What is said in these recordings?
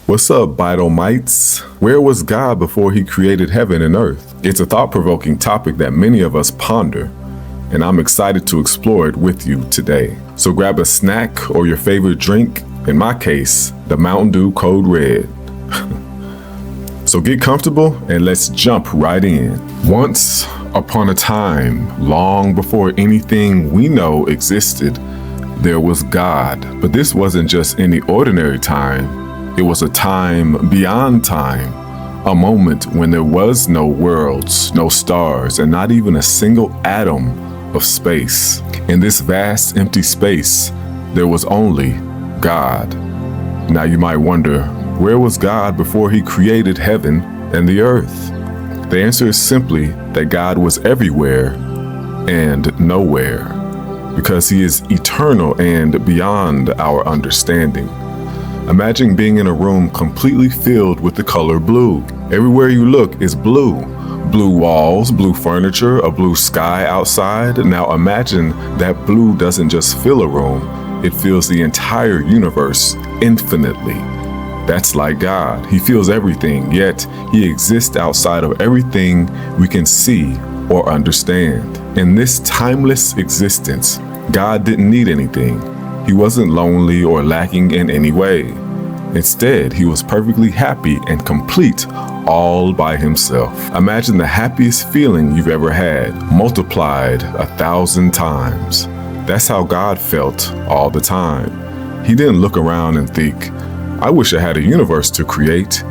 What's up, Bidomites? Where was God before he created heaven and earth? It's a thought-provoking topic that many of us ponder, and I'm excited to explore it with you today. So grab a snack or your favorite drink, in my case, the Mountain Dew Code Red. So get comfortable and let's jump right in. Once upon a time, long before anything we know existed, there was God. But this wasn't just any ordinary time. It was a time beyond time, a moment when there was no worlds, no stars, and not even a single atom of space. In this vast empty space, there was only God. Now you might wonder, where was God before he created heaven and the earth? The answer is simply that God was everywhere and nowhere, because he is eternal and beyond our understanding. Imagine being in a room completely filled with the color blue. Everywhere you look is blue. Blue walls, blue furniture, a blue sky outside. Now imagine that blue doesn't just fill a room, it fills the entire universe infinitely. That's like God. He feels everything, yet he exists outside of everything we can see or understand. In this timeless existence, God didn't need anything. He wasn't lonely or lacking in any way. Instead, he was perfectly happy and complete all by himself. Imagine the happiest feeling you've ever had, multiplied 1,000 times. That's how God felt all the time. He didn't look around and think, I wish I had a universe to create,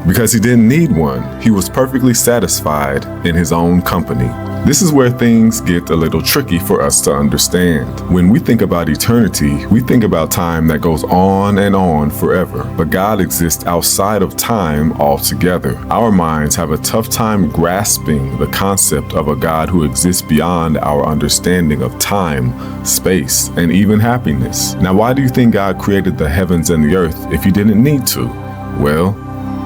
because he didn't need one. He was perfectly satisfied in his own company. This is where things get a little tricky for us to understand. When we think about eternity, we think about time that goes on and on forever. But God exists outside of time altogether. Our minds have a tough time grasping the concept of a God who exists beyond our understanding of time, space, and even happiness. Now, why do you think God created the heavens and the earth if he didn't need to? Well,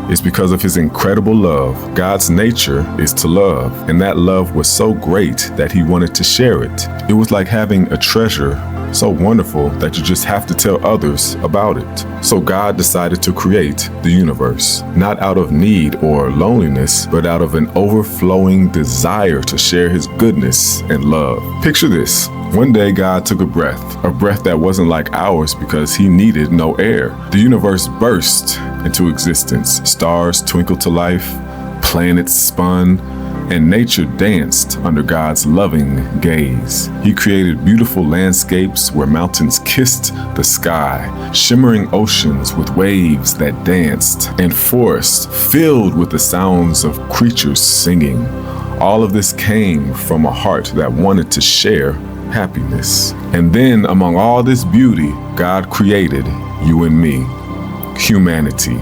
it's because of his incredible love. God's nature is to love, and that love was so great that he wanted to share it. It was like having a treasure so wonderful that you just have to tell others about it. So God decided to create the universe, not out of need or loneliness, but out of an overflowing desire to share his goodness and love. Picture this. One day God took a breath that wasn't like ours because he needed no air. The universe burst into existence. Stars twinkled to life, planets spun, and nature danced under God's loving gaze. He created beautiful landscapes where mountains kissed the sky, shimmering oceans with waves that danced, and forests filled with the sounds of creatures singing. All of this came from a heart that wanted to share happiness. And then among all this beauty, God created you and me, humanity.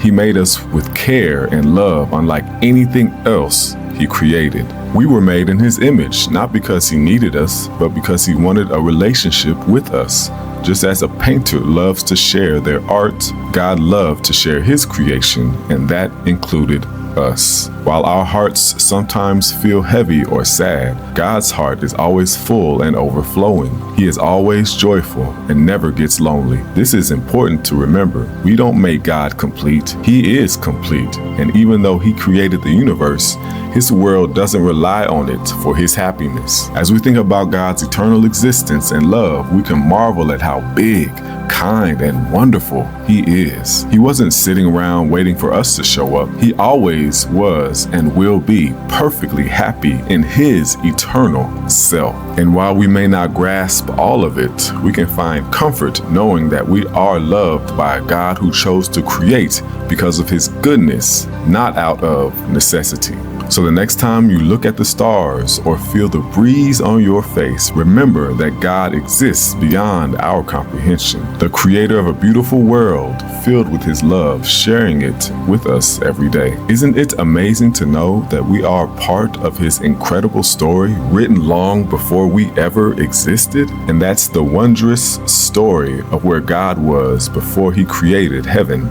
He made us with care and love unlike anything else he created. We were made in his image, not because he needed us, but because he wanted a relationship with us. Just as a painter loves to share their art, God loved to share his creation, and that included us. While our hearts sometimes feel heavy or sad, God's heart is always full and overflowing. He is always joyful and never gets lonely. This is important to remember. We don't make God complete. He is complete. And even though he created the universe, his world doesn't rely on it for his happiness. As we think about God's eternal existence and love, we can marvel at how big, kind, and wonderful he is. He wasn't sitting around waiting for us to show up. He always was and will be perfectly happy in his eternal self. And while we may not grasp all of it, we can find comfort knowing that we are loved by a God who chose to create because of his goodness, not out of necessity. So the next time you look at the stars or feel the breeze on your face, remember that God exists beyond our comprehension, the creator of a beautiful world filled with his love, sharing it with us every day. Isn't it amazing to know that we are part of his incredible story written long before we ever existed? And that's the wondrous story of where God was before he created heaven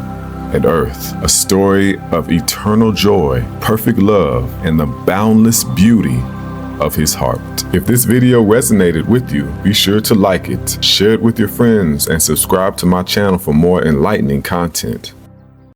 and earth, a story of eternal joy, perfect love, and the boundless beauty of his heart. If this video resonated with you, be sure to like it, share it with your friends, and subscribe to my channel for more enlightening content.